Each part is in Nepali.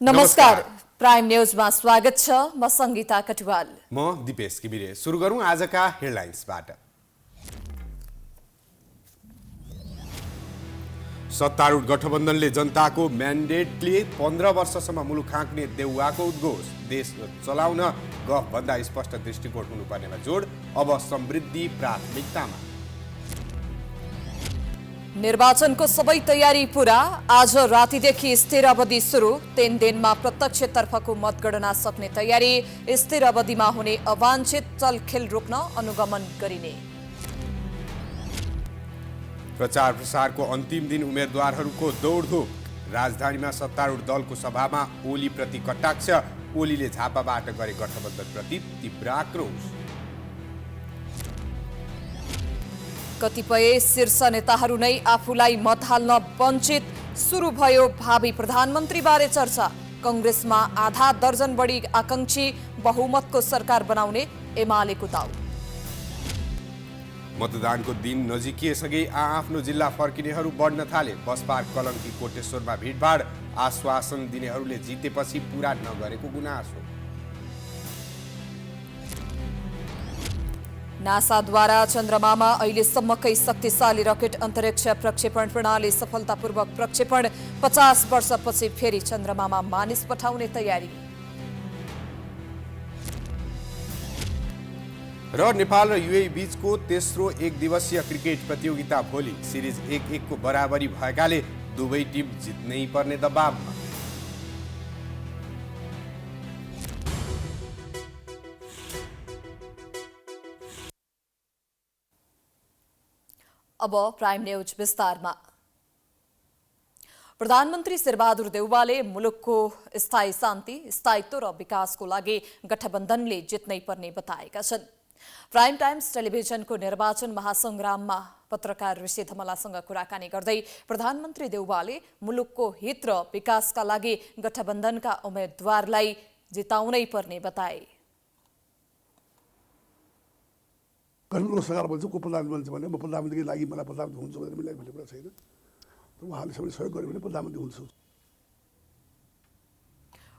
नमस्कार प्राइम न्यूजमा स्वागत छ। म संगीता कटुवाल। म दिपेश किबिरे। सुरु गरौँ आजका हेडलाइन्सबाट। सत्तारूढ गठबन्धनले जनताको म्यान्डेटले 15 वर्षसम्म मुलुक हाँक्ने देउवाको उद्घोष। देश चलाउन गफभन्दा स्पष्ट दृष्टिकोण हुनुपर्नेमा जोड। अब समृद्धि प्राथमिकतामा। निर्वाचनको सबै तयारी पूरा। आज रातिदेखि स्थिर अवधि सुरु। 3 दिनमा प्रत्यक्षतर्फको मतगणना सक्ने तयारी। स्थिर अवधिमा हुने अवांछित चलखेल रोक्न अनुगमन गरिने। प्रचार प्रसारको अन्तिम दिन उम्मेदवारहरूको दौडधुप। राजधानीमा सत्तारूढ दलको सभामा ओलीप्रति कटाक्ष। ओलीले झापाबाट गरे गठबन्धनप्रति तीव्र आक्रोश। कतिपय शीर्ष नेताहरू नै आफूलाई मत हाल्न वञ्चित। सुरु भयो भावी प्रधानमन्त्रीबारे चर्चा। कंग्रेसमा आधा दर्जन बढी आकांक्षी। बहुमतको सरकार बनाउने एमालेको दाउ। मतदानको दिन नजिकिएसँगै आआफ्नो जिल्ला फर्किनेहरू बढ्न थाले। बस पार्क कलङ्की कोटेश्वरमा भिडभाड। आश्वासन दिनेहरूले जितेपछि पूरा नगरेको गुनासो। नासाद्वारा चन्द्रमामा अहिलेसम्मकै शक्तिशाली रकेट अन्तरिक्ष प्रक्षेपण प्रणाली सफलतापूर्वक प्रक्षेपण। 50 वर्षपछि फेरि चन्द्रमामा मानिस पठाउने तयारी। र नेपाल र युएई बीचको तेस्रो एक दिवसीय क्रिकेट प्रतियोगिता भोलि। सिरिज 1-1 को बराबरी भएकाले दुवै टिम जित्नै पर्ने दबावमा। अब प्राइम न्यूज विस्तारमा। प्रधानमन्त्री शेरबहादुर देउवाले मुलुकको स्थायी शान्ति, स्थायित्व र विकासको लागि गठबन्धनले जित्नै पर्ने बताएका छन्। प्राइम टाइम्स टेलिभिजनको निर्वाचन महासंग्राममा पत्रकार ऋषि धमलासँग कुराकानी गर्दै प्रधानमन्त्री देउवाले मुलुकको हित र विकासका लागि गठबन्धनका उम्मेद्वारलाई जिताउनै पर्ने बताए। गठबन्धनको सरकार बन्छ, को प्रधानमन्त्री बन्छ भने म प्रधानमन्त्रीको लागि मलाई प्रधानमन्त्री हुन्छ भनेर मलाई भन्ने कुरा छैन। उहाँले सबैले सहयोग गर्यो भने प्रधानमन्त्री हुन्छ।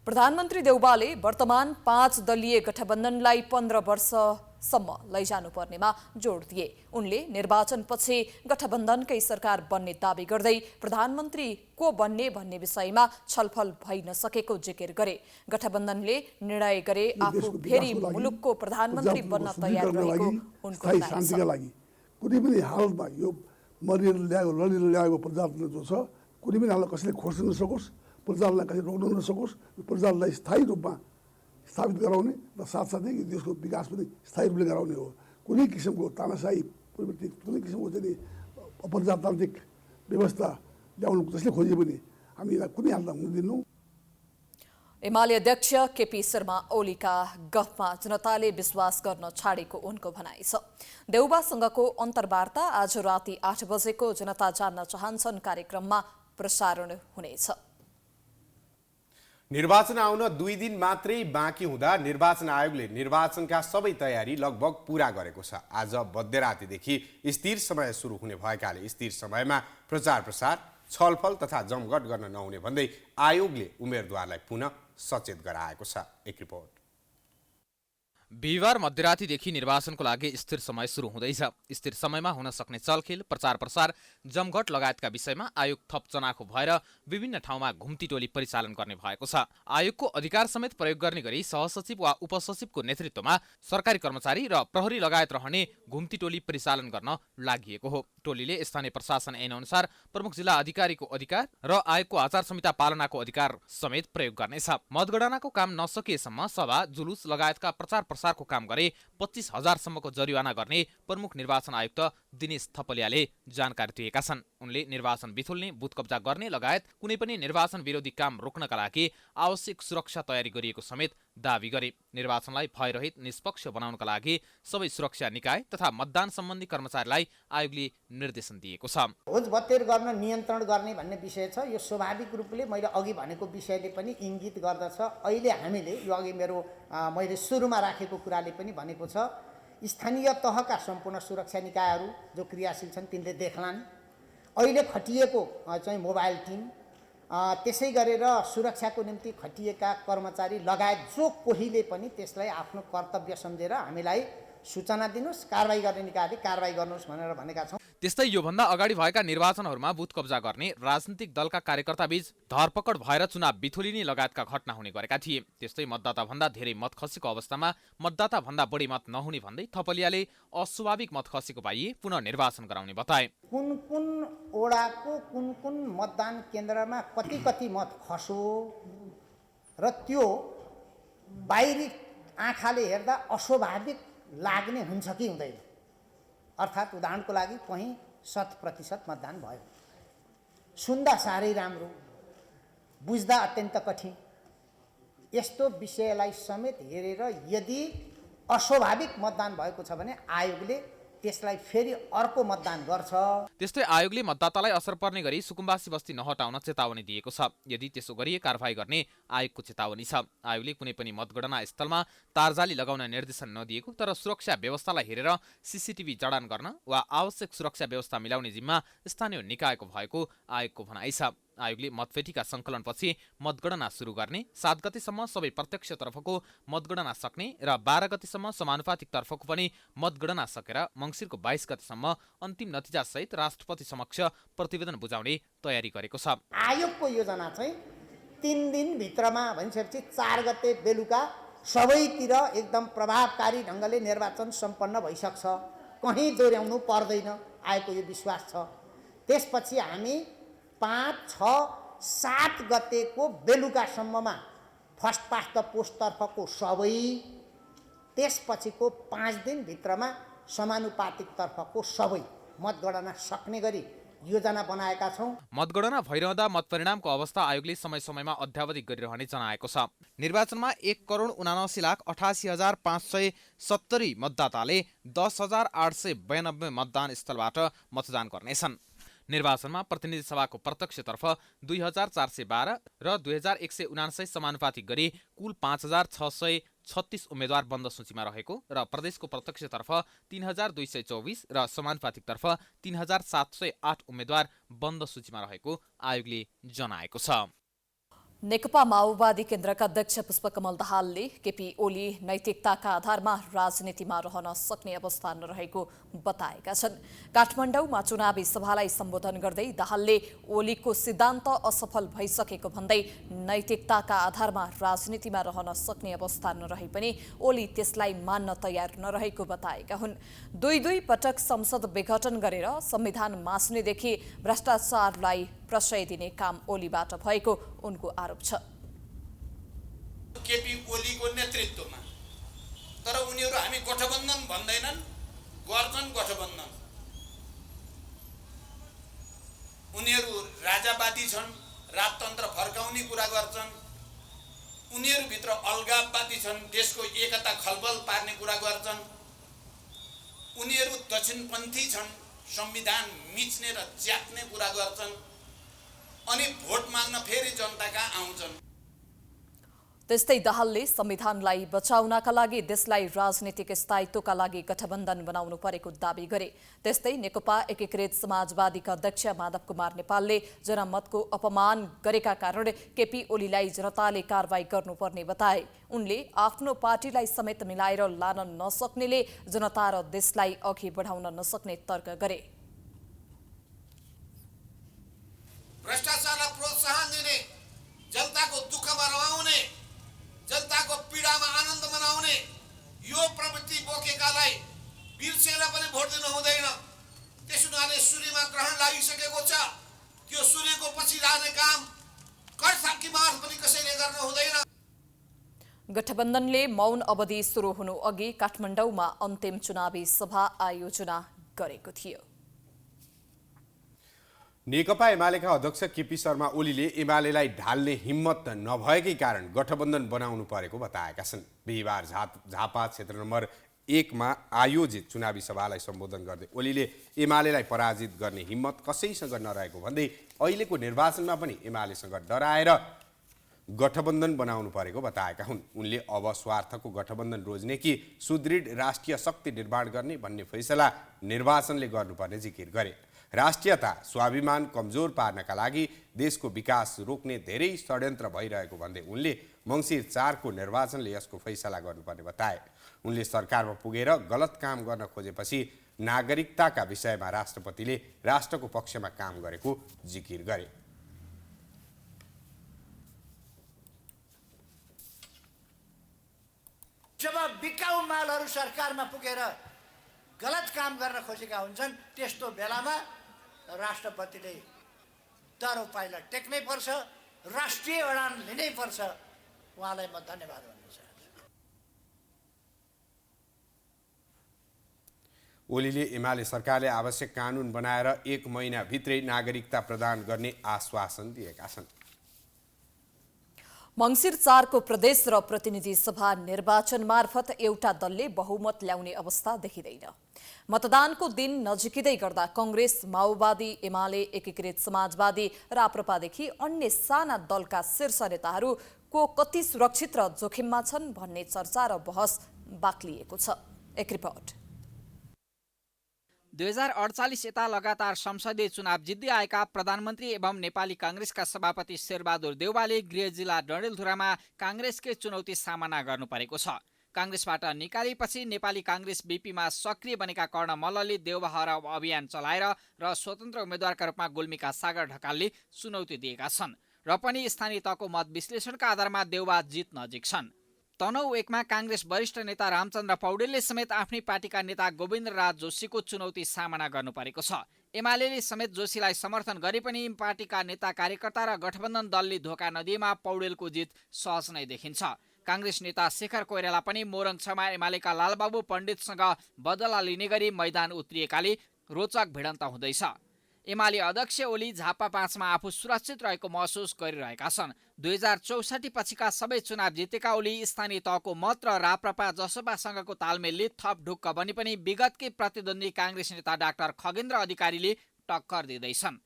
प्रधानमन्त्री देउवाले वर्तमान 5 दलीय गठबन्धनलाई 15 वर्षसम्म लैजानुपर्नेमा जोड दिए। उनले निर्वाचनपछि गठबन्धनकै सरकार बन्ने दावी गर्दै प्रधानमन्त्री को बन्ने भन्ने विषयमा छलफल भइ नसकेको जिकिर गरे। गठबन्धनले निर्णय गरे आफू फेरि मुलुकको प्रधानमन्त्री बन्न तयार रहेको उनको शान्तिका लागि कुनै पनि हालतमा यो मरेर ल्याएको प्रजातन्त्र जो छ कुनै पनि हालतमा कसैले खोज्न नसकोस्, प्रजालाई कसैले रोक्न नसकोस्, प्रजालाई स्थायी रूपमा स्थापित गराउने र साथसाथै देशको विकास पनि स्थायी रूपले गराउने हो। कुनै किसिमको तानाशाही प्रवृत्ति, कुनै किसिमको चाहिँ अप्रजातान्त्रिक व्यवस्था ल्याउनु जसले खोजे पनि हामी यसलाई कुनै हालतमा हुन दिन्नौँ। एमाले अध्यक्ष केपी शर्मा ओलीका गफमा जनताले विश्वास गर्न छाडेको उनको भनाइ छ। देउवासँगको अन्तर्वार्ता आज राति 8 बजेको जनता जान्न चाहन्छन् कार्यक्रममा प्रसारण हुनेछ। निर्वाचन आउन 2 दिन मात्रै बाँकी हुँदा निर्वाचन आयोगले निर्वाचनका सबै तयारी लगभग पूरा गरेको छ। आज मध्यरातिदेखि स्थिर समय सुरु हुने भएकाले स्थिर समयमा प्रचार प्रसार, छलफल तथा जमघट गर्न नहुने भन्दै आयोगले उम्मेदवारलाई पुनः सचेत गराएको छ। एक रिपोर्ट। बिहिबार मध्यरातिदेखि निर्वाचनको लागि स्थिर समय सुरु हुँदैछ। स्थिर समयमा हुन सक्ने चलखेल, प्रचार प्रसार, जमघट लगायतका विषयमा आयोग थप चनाखो भएर विभिन्न ठाउँमा घुम्ती टोली परिचालन गर्ने भएको छ। आयोगको अधिकार समेत प्रयोग गर्ने गरी सहसचिव वा उपसचिवको नेतृत्वमा सरकारी कर्मचारी र प्रहरी लगायत रहने घुम्ती टोली परिचालन गर्न लागि हो। टोलीले स्थानीय प्रशासन ऐन अनुसार प्रमुख जिल्ला अधिकारीको अधिकार र आयोगको आचार संहिता पालनाको अधिकार समेत प्रयोग गर्नेछ। मतगणनाको काम नसकिएसम्म सभा, जुलुस लगायतका प्रचार प्रसारको काम गरे 25,000 सम्मको जरिवाना गर्ने प्रमुख निर्वाचन आयुक्त दिनेश थपलियाले जानकारी दिएका छन्। उनले निर्वाचन बिथुल्ने, बुथ कब्जा गर्ने लगायत कुनै पनि निर्वाचन विरोधी काम रोक्नका लागि आवश्यक सुरक्षा तयारी गरिएको समेत दावी गरे। निर्वाचनलाई भयरहित, निष्पक्ष बनाउनका लागि सबै सुरक्षा निकाय तथा मतदान सम्बन्धी कर्मचारीलाई आयोगले निर्देशन दिएको छ। होचभत्तेर गर्न, नियन्त्रण गर्ने भन्ने विषय छ। यो स्वाभाविक रूपले मैले अघि भनेको विषयले पनि इङ्गित गर्दछ। अहिले हामीले यो अघि मैले सुरुमा राखेको कुराले पनि भनेको छ, स्थानीय तहका सम्पूर्ण सुरक्षा निकायहरू जो क्रियाशील छन् तिनले देख्लान्। अहिले खटिएको चाहिँ मोबाइल टिम त्यसै गरेर सुरक्षाको निम्ति खटिएका कर्मचारी लगायत जो कोहीले पनि त्यसलाई आफ्नो कर्तव्य सम्झेर हामीलाई सूचना दिनुहोस्, कारबाही गर्ने निकायले कारबाही गर्नुहोस् भनेर भनेका छौँ। त्यस्तै योभन्दा अगाडि भएका निर्वाचनहरूमा बुथ कब्जा गर्ने, राजनीतिक दलका कार्यकर्ताबीच धरपकड भएर चुनाव बिथोलिने लगायतका घटना हुने गरेका थिए। त्यस्तै मतदाताभन्दा धेरै मत खसेको अवस्थामा मतदाताभन्दा बढी मत नहुने भन्दै थपलियाले अस्वाभाविक मत खसेको पाइए पुनः निर्वाचन गराउने बताए। कुन कुन ओडाको कुन कुन मतदान केन्द्रमा कति कति मत खस्यो र त्यो बाहिरी आँखाले हेर्दा अस्वाभाविक लाग्ने हुन्छ कि हुँदैन। अर्थात् उदाहरणको लागि कहीँ 100% मतदान भयो, सुन्दा साह्रै राम्रो, बुझ्दा अत्यन्त कठिन, यस्तो विषयलाई समेत हेरेर यदि अस्वाभाविक मतदान भएको छ भने आयोगले त्यसलाई फेरि अर्को मतदान गर्छ। त्यस्तै आयोगले मतदातालाई असर पर्ने गरी सुकुम्बासी बस्ती नहटाउन चेतावनी दिएको छ। यदि त्यसो गरिए कारबाही गर्ने आयोगको चेतावनी छ। आयोगले कुनै पनि मतगणना स्थलमा तारजाली लगाउन निर्देशन नदिएको तर सुरक्षा व्यवस्थालाई हेरेर सीसीटीभी जडान गर्न वा आवश्यक सुरक्षा व्यवस्था मिलाउने जिम्मा स्थानीय निकायको भएको आयोगको भनाइ छ। आयोगले मतपेटिका सङ्कलनपछि मतगणना सुरु गर्ने, 7 गतेसम्म सबै प्रत्यक्ष तर्फको मतगणना सक्ने र 12 गतेसम्म समानुपातिक तर्फको पनि मतगणना सकेर मङ्सिरको 22 गतेसम्म अन्तिम नतिजा सहित राष्ट्रपति समक्ष प्रतिवेदन बुझाउने तयारी गरेको छ। आयोगको योजना चाहिँ 3 दिनभित्रमा भनिसकेपछि 4 गते बेलुका सबैतिर एकदम प्रभावकारी ढङ्गले निर्वाचन सम्पन्न भइसक्छ, कहीँ दोहोऱ्याउनु पर्दैन, आयोगको यो विश्वास छ। त्यसपछि हामी 5, 6, 7 गतेको बेलुकासम्ममा फर्स्ट पास्ट द पोस्टतर्फको सबै, त्यसपछिको 5 दिनभित्रमा समानुपातिक तर्फको सबै मतगणना सक्ने गरी योजना बनाएका छौँ। मतगणना भइरहँदा मतपरिणामको अवस्था आयोगले समय समयमा अध्यावधिक गरिरहने जनाएको छ। निर्वाचनमा 1,79,88,570 मतदाताले 10,892 मतदान स्थलबाट मतदान गर्नेछन्। निर्वाचनमा प्रतिनिधि सभाको प्रत्यक्षतर्फ 2,412 र 2,179 समानुपातिक गरी कुल 5,636 उम्मेद्वार बन्द सूचीमा रहेको र प्रदेशको प्रत्यक्षतर्फ 3,224 र समानुपातिकतर्फ 3,708 उम्मेद्वार बन्द सूचीमा रहेको आयोगले जनाएको छ। नेकपा माओवादी केन्द्रका अध्यक्ष पुष्पकमल दाहालले केपी ओली नैतिकताका आधारमा राजनीतिमा रहन सक्ने अवस्था नरहेको बताएका छन्। काठमाडौँमा चुनावी सभालाई सम्बोधन गर्दै दाहालले ओलीको सिद्धान्त असफल भइसकेको भन्दै नैतिकताका आधारमा राजनीतिमा रहन सक्ने अवस्था नरहे पनि ओली त्यसलाई मान्न तयार नरहेको बताएका हुन्। दुई पटक संसद विघटन गरेर संविधान मास्नेदेखि भ्रष्टाचारलाई प्रश्रय दिने काम ओलीबाट भएको उनको आरोप छ। केपी ओलीको नेतृत्वमा, तर उनीहरू हामी गठबन्धन भन्दैनन्, गर्छन् गठबन्धन। उनीहरू राजावादी छन्, राजतन्त्र फर्काउने कुरा गर्छन्। उनीहरूभित्र अलगाववादी छन्, देशको एकता खलबल पार्ने कुरा गर्छन्। उनीहरू दक्षिणपन्थी छन्, संविधान मिच्ने र च्यात्ने कुरा गर्छन्। अनि भोट माग्न फेरि जनताका आउँछन्। त्यस्तै दाहालले संविधानलाई बचाउनका लागि देशलाई राजनीतिक स्थायित्वका लागि गठबन्धन बनाउनु परेको दावी गरे। त्यस्तै नेकपा एकीकृत समाजवादीका अध्यक्ष माधव कुमार नेपालले जनमतको अपमान गरेका कारण केपी ओलीलाई जनताले कारबाही गर्नुपर्ने बताए। उनले आफ्नो पार्टीलाई समेत मिलाएर लान नसक्नेले जनता र देशलाई अघि बढाउन नसक्ने तर्क गरे। भ्रष्टाचारलाई प्रोत्साहन दिने, जनताको दुःखमा रमाउने, जनताको पीडामा आनन्द मनाउने यो प्रवृत्ति बोकेकालाई बिर्सेर पनि भोट दिनु हुँदैन। त्यसो हुनाले सूर्यमा ग्रहण लागिसकेको छ, त्यो सूर्यको पछि लाग्ने काम कर्साकी मार्ग पनि कसैले गर्न हुँदैन। गठबन्धनले मौन अवधि सुरु हुनु अघि काठमाडौँमा अन्तिम चुनावी सभा आयोजना गरेको थियो। नेकपा एमालेका अध्यक्ष केपी शर्मा ओलीले एमालेलाई ढाल्ने हिम्मत नभएकै कारण गठबन्धन बनाउनु परेको बताएका छन्। बिहिबार झापा क्षेत्र नम्बर 1 मा आयोजित चुनावी सभालाई सम्बोधन गर्दै ओलीले एमालेलाई पराजित गर्ने हिम्मत कसैसँग नरहेको भन्दै अहिलेको निर्वाचनमा पनि एमालेसँग डराएर गठबन्धन बनाउनु परेको बताएका हुन्। उनले अब स्वार्थको गठबन्धन रोज्ने कि सुदृढ राष्ट्रिय शक्ति निर्माण गर्ने भन्ने फैसला निर्वाचनले गर्नुपर्ने जिकिर गरे। राष्ट्रियता स्वाभिमान कमजोर पार्नका लागि देशको विकास रोक्ने धेरै षड्यन्त्र भइरहेको भन्दै उनले मङ्सिर 4 को निर्वाचनले यसको फैसला गर्नुपर्ने बताए। उनले सरकारमा पुगेर गलत काम गर्न खोजेपछि नागरिकताका विषयमा राष्ट्रपतिले राष्ट्रको पक्षमा काम गरेको जिकिर गरे। जब बिकाउ मालहरू सरकारमा पुगेर गलत काम गर्न खोजेका हुन्छन् त्यस्तो बेलामा राष्ट्रपतिले दरो पाइला टेक्नै पर्छ, राष्ट्रिय उडान लिनै पर्छ। उहाँलाई म धन्यवाद भन्न चाहन्छु। ओलीले एमाले सरकारले आवश्यक कानुन बनाएर 1 महिनाभित्रै नागरिकता प्रदान गर्ने आश्वासन दिएका छन्। मङ्सिर 4 को प्रदेश र प्रतिनिधि सभा निर्वाचन मार्फत एउटा दलले बहुमत ल्याउने अवस्था देखिँदैन। मतदानको दिन नजिकिँदै गर्दा कांग्रेस, माओवादी, एमाले, एकीकृत समाजवादी, राप्रपादेखि अन्य साना दलका शीर्ष नेताहरू को कति सुरक्षित र जोखिममा छन् भन्ने चर्चा र बहस बाक्लिएको छ। एक रिपोर्ट। 2048 यता लगातार संसदीय चुनाव जित्दै आएका प्रधानमन्त्री एवं नेपाली कांग्रेसका सभापति शेरबहादुर देउवाले गृह जिल्ला डडेलधुरामा कांग्रेसकै चुनौती सामना गर्नु परेको छ। कांग्रेसबाट निकालेपछि नेपाली कांग्रेस बीपीमा सक्रिय बनेका कर्ण मल्लले देउवा हराउ अभियान चलाएर र स्वतन्त्र उम्मेद्वारका रूपमा गुल्मीका सागर ढकालले चुनौती दिएका छन् र पनि स्थानीय तहको मत विश्लेषणका आधारमा देउवा जित नजिक छन्। तनहु 1 मा कांग्रेस वरिष्ठ नेता रामचन्द्र पौडेलले समेत आफ्नै पार्टीका नेता गोविन्द राज जोशीको चुनौती सामना गर्नु परेको छ। एमालेले समेत जोशीलाई समर्थन गरे पनि पार्टीका नेता कार्यकर्ता र गठबन्धन दलले धोका नदिएमा पौडेलको जित सहज नै देखिन्छ। कांग्रेस नेता शेखर कोइराला पनि मोरङ 6 मा एमालेका लालबाबु पण्डितसँग बदला लिने गरी मैदान उत्रिएकाले रोचक भिडन्त हुँदैछ। एमाले अध्यक्ष ओली झापा 5 मा आफू सुरक्षित रहेको महसुस गरिरहेका छन्। 2064 पछिका सबै चुनाव जितेका ओली स्थानीय तहको मत र राप्रपा जसपासँगको तालमेलले थप ढुक्क बनी पनि विगतकै प्रतिद्वन्दी कांग्रेस नेता डाक्टर खगेन्द्र अधिकारीले टक्कर दिँदैछन्।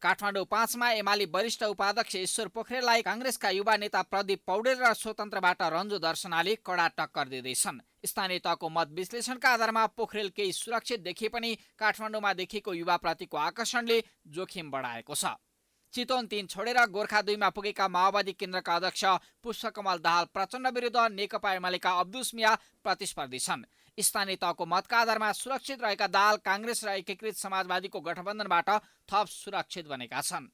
काठमाडौँ 5 मा एमाले वरिष्ठ उपाध्यक्ष ईश्वर पोखरेललाई कांग्रेसका युवा नेता प्रदीप पौडेल र स्वतन्त्रबाट रञ्जु दर्शनाले कडा टक्कर दिँदैछन्। स्थानीय तहको मत विश्लेषणका आधारमा पोखरेल केही सुरक्षित देखिए पनि काठमाडौँमा देखिएको युवाप्रतिको आकर्षणले जोखिम बढाएको छ। चितवन 3 छोडेर गोर्खा 2 मा पुगेका माओवादी केन्द्रका अध्यक्ष पुष्पकमल दाहाल प्रचण्ड विरुद्ध नेकपा एमालेका अब्दुस मिया प्रतिस्पर्धी छन्। स्थानीय तहको मतका आधारमा सुरक्षित रहेका दाहाल कांग्रेस र एकीकृत समाजवादीको गठबन्धनबाट थप सुरक्षित बनेका छन्।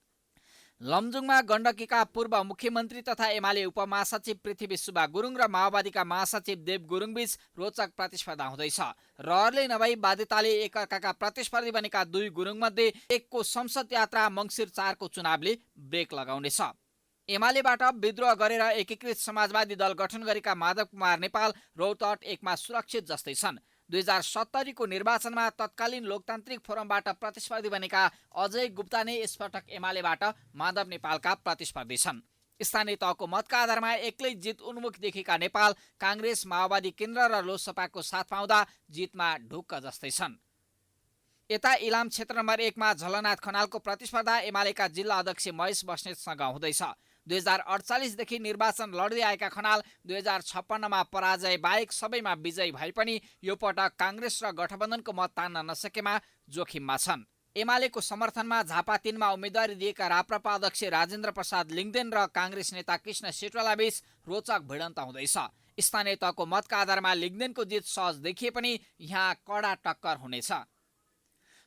लमजुङमा गण्डकीका पूर्व मुख्यमन्त्री तथा एमाले उपमहासचिव पृथ्वी सुब्बा गुरुङ र माओवादीका महासचिव देव गुरुङबीच रोचक प्रतिस्पर्धा हुँदैछ। रहरले नभई बाध्यताले एकअर्काका प्रतिस्पर्धी बनेका 2 गुरुङमध्ये एकको संसद यात्रा मङ्सिर 4 को चुनावले ब्रेक लगाउनेछ। एमालेबाट विद्रोह गरेर एकीकृत समाजवादी दल गठन गरेका माधव कुमार नेपाल रौतहट 1 मा सुरक्षित जस्तै छन्। 2070 को निर्वाचनमा तत्कालीन लोकतान्त्रिक फोरमबाट प्रतिस्पर्धी बनेका अजय गुप्ता नै यसपटक एमालेबाट माधव नेपालका प्रतिस्पर्धी छन्। स्थानीय तहको मतका आधारमा एक्लै जित उन्मुख देखेका नेपाल कांग्रेस, माओवादी केन्द्र र लोकसभाको साथ पाउँदा जितमा ढुक्क जस्तै छन्। यता इलाम क्षेत्र नम्बर 1 मा झलनाथ खनालको प्रतिस्पर्धा एमालेका जिल्ला अध्यक्ष महेश बस्नेतसँग हुँदैछ। 2048 देखि निर्वाचन लड्दै आएका खनाल 2056 मा पराजय बाहेक सबैमा विजयी भए पनि यो पटक कांग्रेस र गठबन्धनको मत तान्न नसकेमा जोखिममा छन्। एमालेको समर्थनमा झापा 3 मा उम्मेदवारी दिएका राप्रपा अध्यक्ष राजेन्द्र प्रसाद लिङदेन र कांग्रेस नेता कृष्ण शेटवाला बीच रोचक भिडन्त हुँदैछ। स्थानीय तहको मतका आधारमा लिङदेनको जित सहज देखिए पनि यहाँ कडा टक्कर हुनेछ।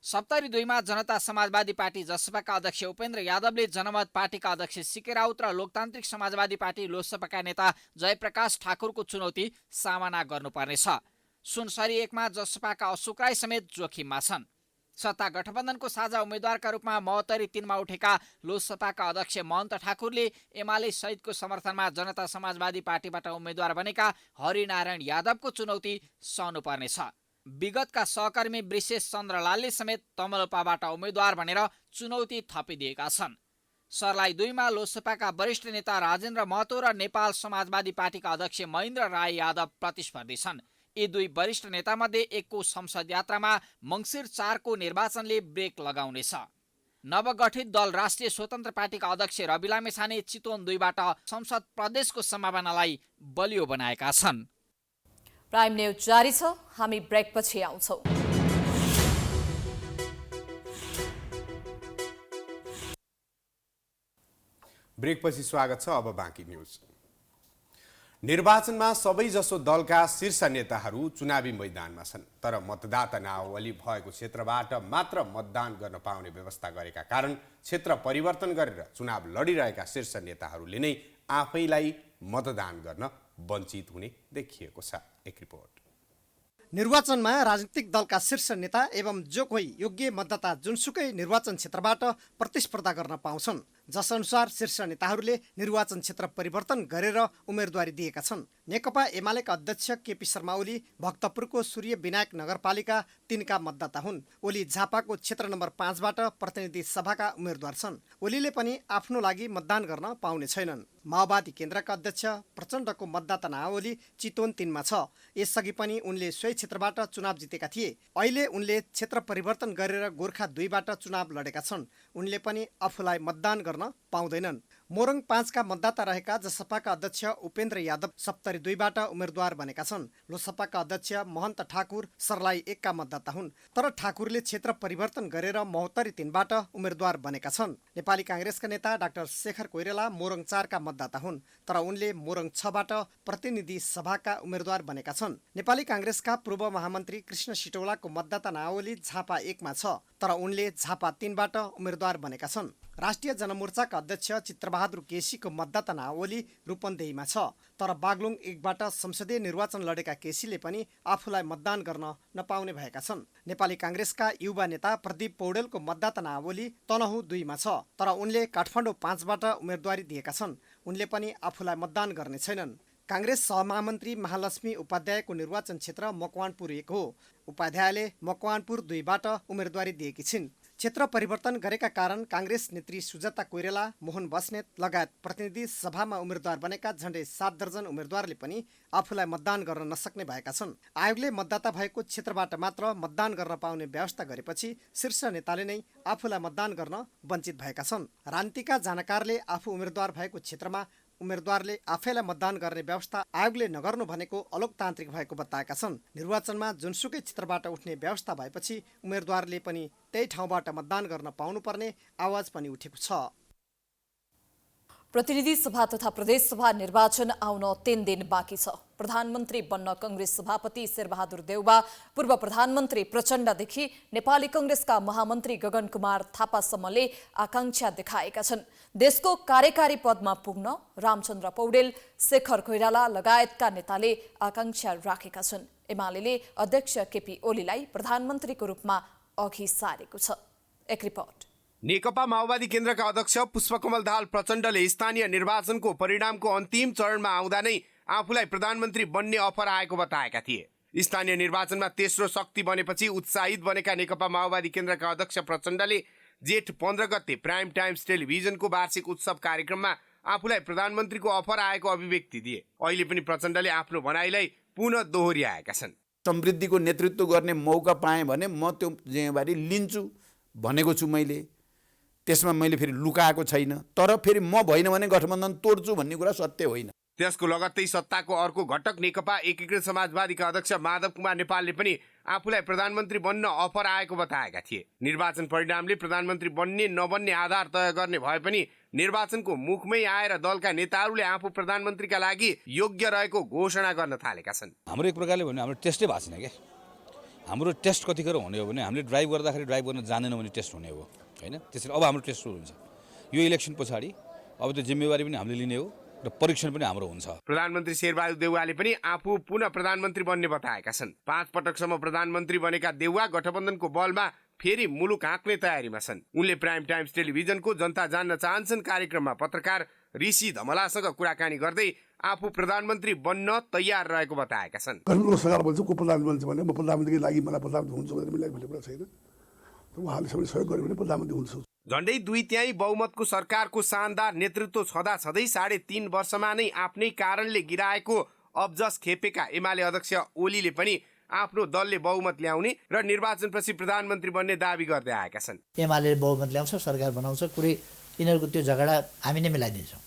सप्तरी 2 मा जनता समाजवादी पार्टी जसपाका अध्यक्ष उपेन्द्र यादवले जनमत पार्टीका अध्यक्ष सीके राउत र लोकतान्त्रिक समाजवादी पार्टी लोकसभाका नेता जयप्रकाश ठाकुरको चुनौती सामना गर्नुपर्नेछ। सुनसरी 1 मा जसपाका अशोक राई समेत जोखिममा छन्। सत्ता गठबन्धनको साझा उम्मेद्वारका रूपमा महोत्तरी 3 मा उठेका लोकसभाका अध्यक्ष महन्त ठाकुरले एमाले सहितको समर्थनमा जनता समाजवादी पार्टीबाट उम्मेद्वार बनेका हरिनारायण यादवको चुनौती सहनुपर्नेछ। विगतका सहकर्मी वृषेश चन्द्रलालले समेत तमलोपाबाट उम्मेद्वार भनेर चुनौती थपिदिएका छन्। सर्लाही 2 मा लोकसभाका वरिष्ठ नेता राजेन्द्र महतो र नेपाल समाजवादी पार्टीका अध्यक्ष महेन्द्र राय यादव प्रतिस्पर्धी छन्। यी 2 वरिष्ठ नेतामध्ये एकको संसद यात्रामा मङ्सिर 4 को निर्वाचनले ब्रेक लगाउनेछ। नवगठित दल राष्ट्रिय स्वतन्त्र पार्टीका अध्यक्ष रवि लामेछाने चितवन 2 बाट संसद प्रदेशको सम्भावनालाई बलियो बनाएका छन्। प्राइम न्यूज जारी छ, हामी ब्रेकपछि आउँछौं। ब्रेकपछि स्वागत छ। अब बाँकी न्युज। निर्वाचनमा सबैजसो दलका शीर्ष नेताहरू चुनावी मैदानमा छन्, तर मतदाता नावली भएको क्षेत्रबाट मात्र मतदान गर्न पाउने व्यवस्था गरेका कारण क्षेत्र परिवर्तन गरेर चुनाव लडिरहेका शीर्ष नेताहरूले नै आफैलाई मतदान गर्न वञ्चित हुने देखिएको छ। एक रिपोर्ट। निर्वाचनमा राजनीतिक दलका शीर्ष नेता एवं जो कोही योग्य मतदाता जुनसुकै निर्वाचन क्षेत्रबाट प्रतिस्पर्धा गर्न पाउँछन्, जसअनुसार शीर्ष नेताहरूले निर्वाचन क्षेत्र परिवर्तन गरेर उम्मेदवारी दिएका छन्। नेकपा एमालेका अध्यक्ष केपी शर्मा ओली भक्तपुरको सूर्य विनायक नगरपालिका 3 का मतदाता हुन्। ओली झापाको क्षेत्र नम्बर 5 बाट प्रतिनिधि सभाका उम्मेदवार छन्। ओलीले पनि आफ्नो लागि मतदान गर्न पाउने छैनन्। माओवादी केन्द्रका अध्यक्ष प्रचण्डको मतदाता नावली चितवन 3 मा छ। यसअघि पनि उनले सोही क्षेत्रबाट चुनाव जितेका थिए। अहिले उनले क्षेत्र परिवर्तन गरेर गोर्खा 2 बाट चुनाव लडेका छन्। उनले पनि आफूलाई मतदान गर्न पाउँदैनन्। मोरङ 5 का मतदाता रहेका जसपाका अध्यक्ष उपेन्द्र यादव सप्तरी 2 बाट उम्मेदवार बनेका छन्। लोसपाका अध्यक्ष महन्त ठाकुर सर्लाही 1 का मतदाता हुन्, तर ठाकुरले क्षेत्र परिवर्तन गरेर महोत्तरी 3 बाट उम्मेदवार बनेका छन्। नेपाली कांग्रेसका नेता डाक्टर शेखर कोइराला मोरङ 4 का मतदाता हुन्, तर उनले मोरङ 6 बाट प्रतिनिधि सभाका उम्मेदवार बनेका छन्। नेपाली कांग्रेसका पूर्व महामन्त्री कृष्ण सिटौलाको मतदाता नावली झापा 1 मा छ, तर उनले झापा 3 बाट उम्मेदवार बनेका छन्। राष्ट्रिय जनमोर्चाका अध्यक्ष चित्रबहादुर केसीको मतदाता नावली रूपन्देहीमा छ, तर बागलुङ 1 बाट संसदीय निर्वाचन लडेका केसीले पनि आफूलाई मतदान गर्न नपाउने भएका छन्। नेपाली कांग्रेसका युवा नेता प्रदीप पौडेलको मतदाता नावली तनहुँ 2 मा छ, तर उनले काठमाडौँ 5 बाट उम्मेदवारी दिएका छन्। उनले पनि आफूलाई मतदान गर्ने छैनन्। कांग्रेस सहमहामन्त्री महालक्ष्मी उपाध्यायको निर्वाचन क्षेत्र मकवानपुर 1 हो। उपाध्यायले मकवानपुर 2 बाट उम्मेदवारी दिएकी छिन्। क्षेत्र परिवर्तन गरेका कारण कांग्रेस नेत्री सुजाता कोइराला, मोहन बस्नेत लगायत प्रतिनिधि सभामा उम्मेदवार बनेका झण्डै 7 दर्जन उम्मेदवारले पनि आफूलाई मतदान गर्न नसक्ने भएका छन्। आयोगले मतदाता भएको क्षेत्रबाट मात्र मतदान गर्न पाउने व्यवस्था गरेपछि शीर्ष नेताले नै आफूलाई मतदान गर्न वञ्चित भएका छन्। राजनीतिका जानकारले आफू उम्मेदवार भएको क्षेत्रमा उम्मेदवारले आफैलाई मतदान गर्ने व्यवस्था आयोगले नगर्नु भनेको अलोकतान्त्रिक भएको बताएका छन्। निर्वाचनमा जुनसुकै क्षेत्रबाट उठ्ने व्यवस्था भएपछि उम्मेदवारले पनि त्यही ठाउँबाट मतदान गर्न पाउनुपर्ने आवाज पनि उठेको छ। प्रतिनिधि सभा तथा प्रदेश सभा निर्वाचन आउन 3 दिन बाँकी छ। प्रधानमन्त्री बन्न कांग्रेस सभापति शेरबहादुर देउवा, पूर्व प्रधानमन्त्री प्रचण्डदेखि नेपाली कांग्रेसका महामन्त्री गगन कुमार थापासम्मले आकांक्षा देखाएका छन्। देशको कार्यकारी पदमा पुग्न रामचन्द्र पौडेल, शेखर कोइराला लगायतका नेताले आकांक्षा राखेका छन्। एमाले अध्यक्ष केपी ओलीलाई प्रधानमन्त्रीको रूपमा अघि सारेको छ। एक रिपोर्ट। नेकपा माओवादी केन्द्रका अध्यक्ष पुष्पकमल दाहाल प्रचण्डले स्थानीय निर्वाचनको परिणामको अन्तिम चरणमा आउँदा नै आफूलाई प्रधानमन्त्री बन्ने अफर आएको बताएका थिए। स्थानीय निर्वाचनमा तेस्रो शक्ति बनेपछि उत्साहित बनेका नेकपा माओवादी केन्द्रका अध्यक्ष प्रचण्डले जेठ 15 गते प्राइम टाइम्स टेलिभिजनको वार्षिक उत्सव कार्यक्रममा आफूलाई प्रधानमन्त्रीको अफर आएको अभिव्यक्ति दिए। अहिले पनि प्रचण्डले आफ्नो भनाइलाई पुनः दोहोर्याएका छन्। समृद्धिको नेतृत्व गर्ने मौका पाएँ भने म त्यो जिम्मेवारी लिन्छु भनेको छु। त्यसमा मैले फेरि लुकाएको छैन, तर फेरि म भएन भने गठबन्धन तोड्छु भन्ने कुरा सत्य होइन। त्यसको लगत्तै सत्ताको अर्को घटक नेकपा एकीकृत समाजवादीका अध्यक्ष माधव कुमार नेपालले पनि आफूलाई प्रधानमन्त्री बन्न अफर आएको बताएका थिए। निर्वाचन परिणामले प्रधानमन्त्री बन्ने नबन्ने आधार तय गर्ने भए पनि निर्वाचनको मुखमै आएर दलका नेताहरूले आफू प्रधानमन्त्रीका लागि योग्य रहेको घोषणा गर्न थालेका छन्। हाम्रो एक प्रकारले भन्यो हाम्रो टेस्टै भएको छैन क्या। हाम्रो टेस्ट कतिखेर हुने हो भने हामीले ड्राइभ गर्दाखेरि ड्राइभ गर्न जानेनौँ भने टेस्ट हुने हो होइन। त्यसरी अब हाम्रो टेस्ट हुन्छ। यो इलेक्सन पछाडि अब त्यो जिम्मेवारी पनि हामीले लिने हो र परीक्षण पनि हाम्रो हुन्छ। प्रधानमन्त्री शेरबहादुर देउवाले पनि आफू पुनः प्रधानमन्त्री बन्ने बताएका छन्। 5 पटकसम्म प्रधानमन्त्री बनेका देउवा गठबन्धनको बलमा फेरि मुलुक हाँक्ने तयारीमा छन्। उनले प्राइम टाइम्स टेलिभिजनको जनता जान्न चाहन्छन् कार्यक्रममा पत्रकार ऋषि धमलासँग कुराकानी गर्दै आफू प्रधानमन्त्री बन्न तयार रहेको बताएका छन्। सरकार भन्छ को प्रधानमन्त्री भने म प्रधानमन्त्रीको लागि मलाई प्रधानमन्त्री हुन्छु भनेर मिलाइ भनेको कुरा छैन। उहाँले सबै सहयोग गर्यो भने प्रधानमन्त्री हुन्छु। झण्डै 2/3 बहुमतको सरकारको शानदार नेतृत्व छँदाछँदै 3.5 वर्षमा नै आफ्नै कारणले गिराएको अब्जस खेपेका एमाले अध्यक्ष ओलीले पनि आफ्नो दलले बहुमत ल्याउने र निर्वाचनपछि प्रधानमन्त्री बन्ने दाबी गर्दै आएका छन्। एमाले बहुमत ल्याउँछ, सरकार बनाउँछ, कुनै यिनीहरूको त्यो झगडा हामी नै मिलाइदिन्छौँ।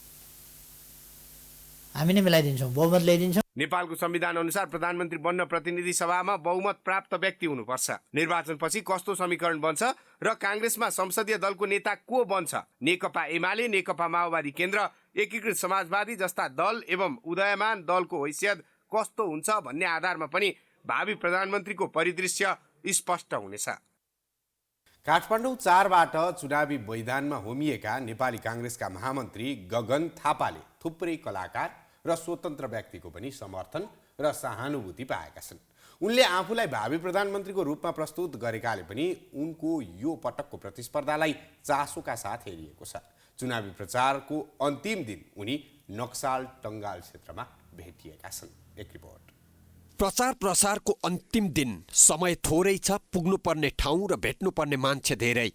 हामी नै मिलाइदिन्छौँ, बहुमत ल्याइदिन्छौँ। नेपालको संविधान अनुसार प्रधानमन्त्री बन्न प्रतिनिधि सभामा बहुमत प्राप्त व्यक्ति हुनुपर्छ। निर्वाचनपछि कस्तो समीकरण बन्छ र काङ्ग्रेसमा संसदीय दलको नेता को बन्छ? नेकपा एमाले, नेकपा माओवादी केन्द्र, एकीकृत समाजवादी जस्ता दल एवं उदयमान दलको हैसियत कस्तो हुन्छ भन्ने आधारमा पनि भावी प्रधानमन्त्रीको परिदृश्य स्पष्ट हुनेछ। काठमाडौँ 4बाट चुनावी मैदानमा होमिएका नेपाली काङ्ग्रेसका महामन्त्री गगन थापाले थुप्रै कलाकार र स्वतन्त्र व्यक्तिको पनि समर्थन र सहानुभूति पाएका छन्। उनले आफूलाई भावी प्रधानमन्त्रीको रूपमा प्रस्तुत गरेकाले पनि उनको यो पटकको प्रतिस्पर्धालाई चासोका साथ हेरिएको छ। चुनावी प्रचारको अन्तिम दिन उनी नक्साल टङ्गाल क्षेत्रमा भेटिएका छन्। एक रिपोर्ट। प्रचार प्रसारको अन्तिम दिन, समय थोरै छ, पुग्नुपर्ने ठाउँ र भेट्नुपर्ने मान्छे धेरै।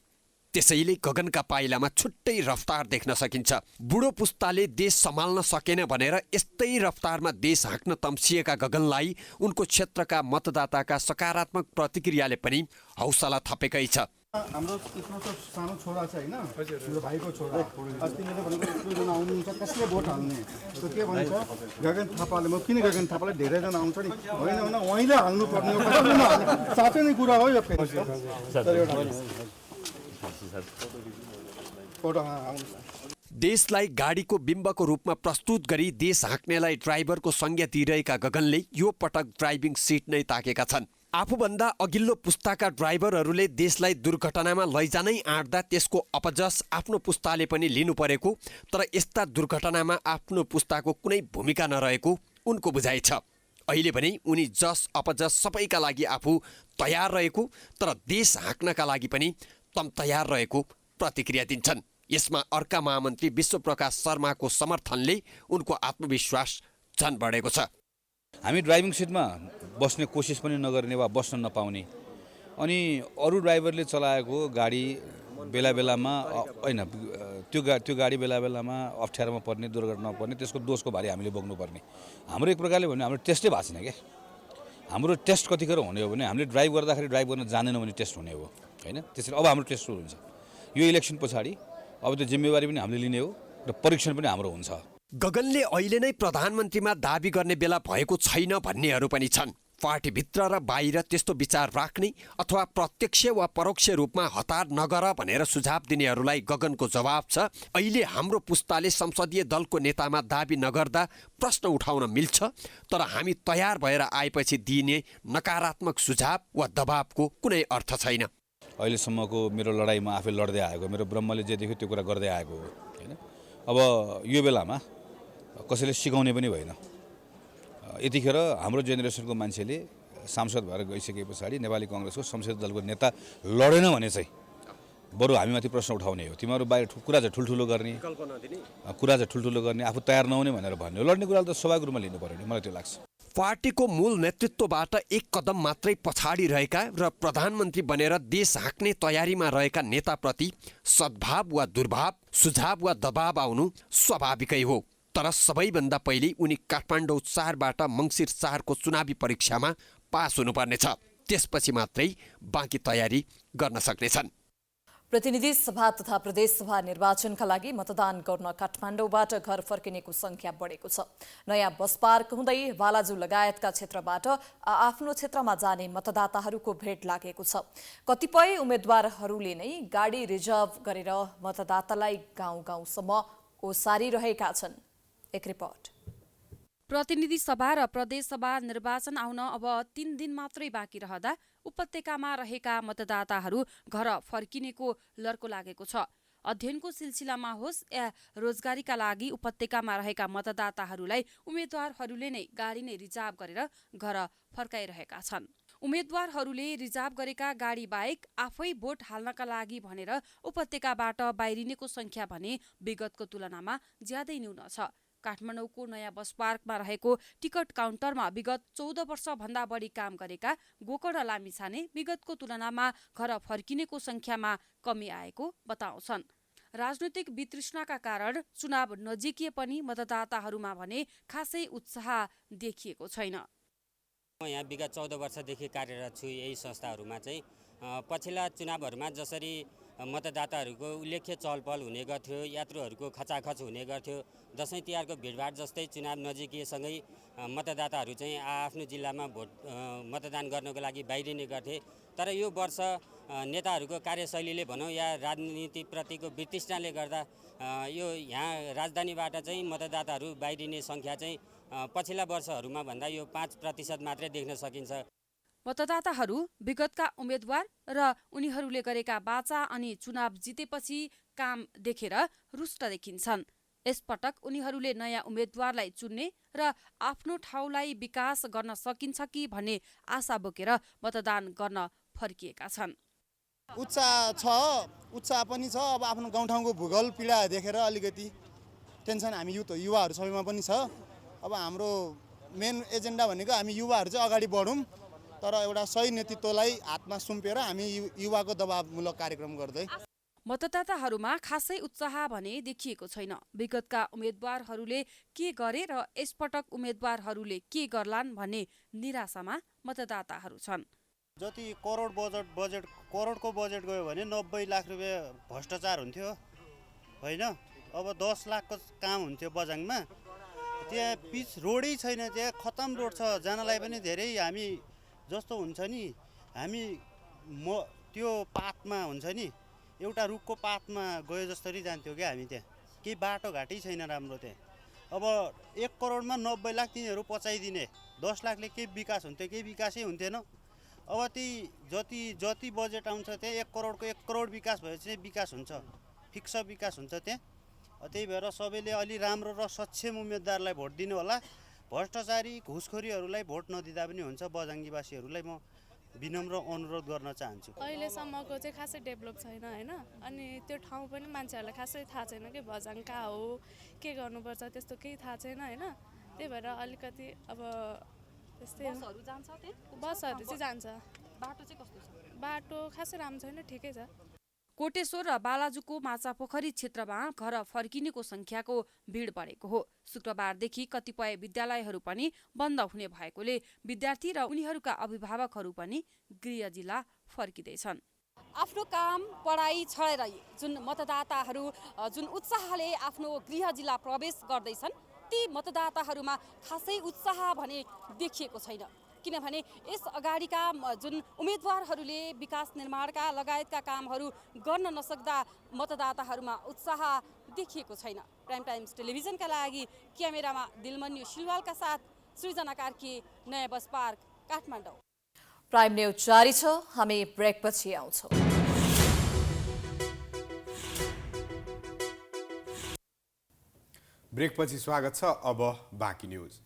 त्यसैले गगनका पाइलामा छुट्टै रफ्तार देख्न सकिन्छ। बुढो पुस्ताले देश सम्हाल्न सकेन भनेर यस्तै रफ्तारमा देश हाँक्न तम्सिएका गगनलाई उनको क्षेत्रका मतदाताका सकारात्मक प्रतिक्रियाले पनि हौसला थपेकै छ। हाम्रो यत्रो त सानो छोरा छ हैन, मेरो भाइको छोरा, अस्ति मैले भनेको यत्रोजना आउनुहुन्छ, कसले भोट हाल्ने? त्यो के भन्छ गगन थापाले, म किन गगन थापाले धेरैजना आउँछ नि, होइन उहाँले हाल्नु पर्ने हो, कसले नहाल्ने? साँच्चै नै कुरा हो यो फेरि। देशलाई गाडीको बिम्बको रूपमा प्रस्तुत गरी देश हाँक्नेलाई ड्राइभरको संज्ञा दिइरहेका गगनले यो पटक ड्राइभिङ सिट नै ताकेका छन्। आफूभन्दा अघिल्लो पुस्ताका ड्राइभरहरूले देशलाई दुर्घटनामा लैजानै आँट्दा त्यसको अपजस आफ्नो पुस्ताले पनि लिनु परेको, तर यस्ता दुर्घटनामा आफ्नो पुस्ताको कुनै भूमिका नरहेको उनको बुझाइ छ। अहिले पनि उनी जस अपजस सबैका लागि आफू तयार रहेको, तर देश हाँक्नका लागि पनि तम तयार रहेको प्रतिक्रिया दिन्छन्। यसमा अर्का महामन्त्री विश्वप्रकाश शर्माको समर्थनले उनको आत्मविश्वास झन् बढेको छ। हामी ड्राइभिङ सिटमा बस्ने कोसिस पनि नगर्ने वा बस्न नपाउने, अनि अरू ड्राइभरले चलाएको गाडी बेला बेलामा होइन त्यो गाडी बेला बेलामा अप्ठ्यारोमा पर्ने, दुर्घटनामा पर्ने, त्यसको दोषको भारी हामीले बोक्नुपर्ने। हाम्रो एक प्रकारले भने हाम्रो टेस्टै भएको छैन क्या। हाम्रो टेस्ट कतिखेर हुने हो भने हामीले ड्राइभ गर्दाखेरि ड्राइभ गर्न जानेनौँ भने टेस्ट हुने हो होइन। त्यसरी अब हाम्रो टेस्ट सुरु हुन्छ। यो इलेक्सन पछाडि अब त्यो जिम्मेवारी पनि हामीले लिने हो र परीक्षण पनि हाम्रो हुन्छ। गगनले अहिले नै प्रधानमन्त्रीमा दाबी गर्ने बेला भएको छैन भन्नेहरू पनि छन्। पार्टीभित्र र बाहिर त्यस्तो विचार राख्ने अथवा प्रत्यक्ष वा परोक्ष रूपमा हतार नगर भनेर सुझाव दिनेहरूलाई गगनको जवाब छ, अहिले हाम्रो पुस्ताले संसदीय दलको नेतामा दाबी नगर्दा प्रश्न उठाउन मिल्छ, तर हामी तयार भएर आएपछि दिइने नकारात्मक सुझाव वा दबावको कुनै अर्थ छैन। अहिलेसम्मको मेरो लडाइँमा आफै लड्दै आएको, मेरो ब्रह्मले जे देख्यो त्यो कुरा गर्दै आएको हो होइन। अब यो बेलामा कसैले सिकाउने पनि भएन। यतिखेर हाम्रो जेनेरेसनको मान्छेले सांसद भएर गइसके पछाडि नेपाली काङ्ग्रेसको संसदीय दलको नेता लडेन भने चाहिँ बरु हामीमाथि प्रश्न उठाउने हो। तिमीहरू बाहिर कुरा चाहिँ ठुल्ठुलो गर्ने, आफू तयार नहुने भनेर भन्ने हो। लड्ने कुराले त स्वाभाविक रूपमा लिनु पर्यो नि, मलाई त्यो लाग्छ। पार्टीको मूल नेतृत्वबाट एक कदम मात्रै पछाडि रहेका र प्रधानमन्त्री बनेर देश हाँक्ने तयारीमा रहेका नेताप्रति सद्भाव वा दुर्भाव, सुझाव वा दबाव आउनु स्वाभाविकै हो। तर सबैभन्दा पहिले उनी काठमाडौँ 4बाट मङ्सिर 4को चुनावी परीक्षामा पास हुनुपर्नेछ। त्यसपछि मात्रै बाँकी तयारी गर्न सक्नेछन्। प्रतिनिधि सभा तथा प्रदेश सभा निर्वाचनका लागि मतदान गर्न काठमाडौँबाट घर फर्किनेको संख्या बढेको छ। नयाँ बस पार्क हुँदै बालाजु लगायतका क्षेत्रबाट आफ्नो क्षेत्रमा जाने मतदाताहरूको भेट लागेको छ। कतिपय उम्मेद्वारहरूले नै गाडी रिजर्भ गरेर मतदातालाई गाउँ गाउँसम्म ओसारिरहेका छन्। एक रिपोर्ट। प्रतिनिधि सभा र प्रदेश सभा निर्वाचन आउन अब 3 दिन मात्रै बाँकी रहँदा उपत्यकामा रहेका मतदाताहरू घर फर्किनेको लर्को लागेको छ। अध्ययनको सिलसिलामा होस् या रोजगारीका लागि उपत्यकामा रहेका मतदाताहरूलाई उम्मेद्वारहरूले नै गाडी नै रिजर्भ गरेर घर फर्काइरहेका छन्। उम्मेद्वारहरूले रिजर्भ गरेका गाडी बाहेक आफै भोट हाल्नका लागि भनेर उपत्यकाबाट बाहिरिनेको संख्या भने विगतको तुलनामा ज्यादै न्यून छ। काठमाडौँको नयाँ बस पार्कमा रहेको टिकट काउन्टरमा विगत 14 वर्षभन्दा बढी काम गरेका गोकर्ण लामिछाने विगतको तुलनामा घर फर्किनेको संख्यामा कमी आएको बताउँछन्। राजनैतिक वितृष्णाका कारण चुनाव नजिकिए पनि मतदाताहरूमा भने खासै उत्साह देखिएको छैन। म यहाँ विगत 14 वर्षदेखि कार्यरत छु। यही संस्थाहरूमा चाहिँ पछिल्ला चुनावहरूमा जसरी मतदाताहरूको उल्लेख्य चहलपहल हुने गर्थ्यो, यात्रुहरूको खचाखच हुने गर्थ्यो। दसैँ तिहारको भिडभाड जस्तै चुनाव नजिकिएसँगै मतदाताहरू चाहिँ आफ्नो जिल्लामा मतदान गर्नको लागि बाहिरिने गर्थे। तर यो वर्ष नेताहरूको कार्यशैलीले भनौँ या राजनीतिप्रतिको वितृष्णाले गर्दा यो यहाँ राजधानीबाट चाहिँ मतदाताहरू बाहिरिने सङ्ख्या चाहिँ पछिल्ला वर्षहरूमा भन्दा यो 5% मात्रै देख्न सकिन्छ। मतदाताहरू विगतका उम्मेद्वार र उनीहरूले गरेका बाचा अनि चुनाव जितेपछि काम देखेर रुष्ट देखिन्छन्। यसपटक उनीहरूले नयाँ उम्मेद्वारलाई चुन्ने र आफ्नो ठाउँलाई विकास गर्न सकिन्छ कि भन्ने आशा बोकेर मतदान गर्न फर्किएका छन्। उत्साह पनि छ। अब आफ्नो गाउँठाउँको भूगोल पीडा देखेर अलिकति टेन्सन हामी युवाहरू सबैमा पनि छ। अब हाम्रो मेन एजेन्डा भनेको हामी युवाहरू चाहिँ अगाडि बढौँ, तर एउटा सही नेतृत्वलाई हातमा सुम्पेर हामी युवाको दबावमूलक कार्यक्रम गर्दै। मतदाताहरूमा खासै उत्साह भने देखिएको छैन। विगतका उम्मेद्वारहरूले के गरे र यसपटक उम्मेद्वारहरूले के गर्लान् भन्ने निराशामा मतदाताहरू छन्। जति करोडको बजेट गयो भने 90 लाख रुपियाँ भ्रष्टाचार हुन्थ्यो होइन। अब 10 लाखको काम हुन्थ्यो बजाङमा। त्यहाँ पिच रोडै छैन, त्यहाँ खतम रोड छ। जानलाई पनि धेरै हामी जस्तो हुन्छ नि, हामी त्यो पातमा हुन्छ नि, एउटा रुखको पातमा गयो जसरी जान्थ्यो क्या हामी। त्यहाँ केही बाटोघाटै छैन राम्रो। त्यहाँ अब 1 करोडमा 90 लाख तिनीहरू पचाइदिने, 10 लाखले केही विकास हुन्थ्यो, केही विकासै हुन्थेन। अब जति बजेट आउँछ त्यहाँ 1 करोडको 1 करोड विकास भएपछि विकास हुन्छ, फिक्स विकास हुन्छ त्यहाँ। त्यही भएर सबैले अलि राम्रो र सक्षम उम्मेदवारलाई भोट दिनु होला। भ्रष्टाचारी घुसखोरीहरूलाई भोट नदिँदा पनि हुन्छ। बजाङ्गीवासीहरूलाई म विनम्र अनुरोध गर्न चाहन्छु। अहिलेसम्मको चाहिँ खासै डेभलप छैन होइन। अनि त्यो ठाउँ पनि मान्छेहरूलाई खासै थाहा छैन कि बजाङ कहाँ हो, के गर्नुपर्छ त्यस्तो केही थाहा छैन होइन। त्यही भएर अलिकति अब त्यस्तै बसहरू जान्छ, बसहरू चाहिँ जान्छ। बाटो चाहिँ कस्तो छ? बाटो खासै राम्रो छैन, ठिकै छ। कोटेश्वर र बालाजुको माछापोखरी क्षेत्रमा घर फर्किनेको संख्याको भिड बढेको हो। शुक्रबारदेखि कतिपय विद्यालयहरू पनि बन्द हुने भएकोले विद्यार्थी र उनीहरूका अभिभावकहरू पनि गृह जिल्ला फर्किँदैछन्। आफ्नो काम पढाइ छोडेर जुन मतदाताहरू जुन उत्साहले आफ्नो गृह जिल्ला प्रवेश गर्दैछन्, ती मतदाताहरूमा खासै उत्साह भने देखिएको छैन। किनभने यस अगाडिका जुन उम्मेदवारहरूले विकास निर्माणका लगायतका कामहरू गर्न नसक्दा मतदाताहरूमा उत्साह देखिएको छैन। प्राइम टाइम्स टेलिभिजनका लागि क्यामेरामा दिलमन्यु सिलवालका साथ सृजना कार्की, नयाँ bus park, Kathmandu. Prime news जारी छ, हामी ब्रेकपछि आउँछौँ। ब्रेकपछि स्वागत छ। अब बाँकी न्यूज।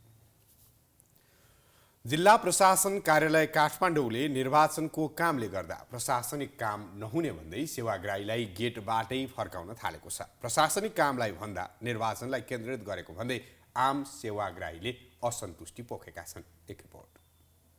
जिल्ला प्रशासन कार्यालय काठमाडौँले निर्वाचनको कामले गर्दा प्रशासनिक काम नहुने भन्दै सेवाग्राहीलाई गेटबाटै फर्काउन थालेको छ। प्रशासनिक कामलाई भन्दा निर्वाचनलाई केन्द्रित गरेको भन्दै आम सेवाग्राहीले असन्तुष्टि पोखेका छन्। एक रिपोर्ट।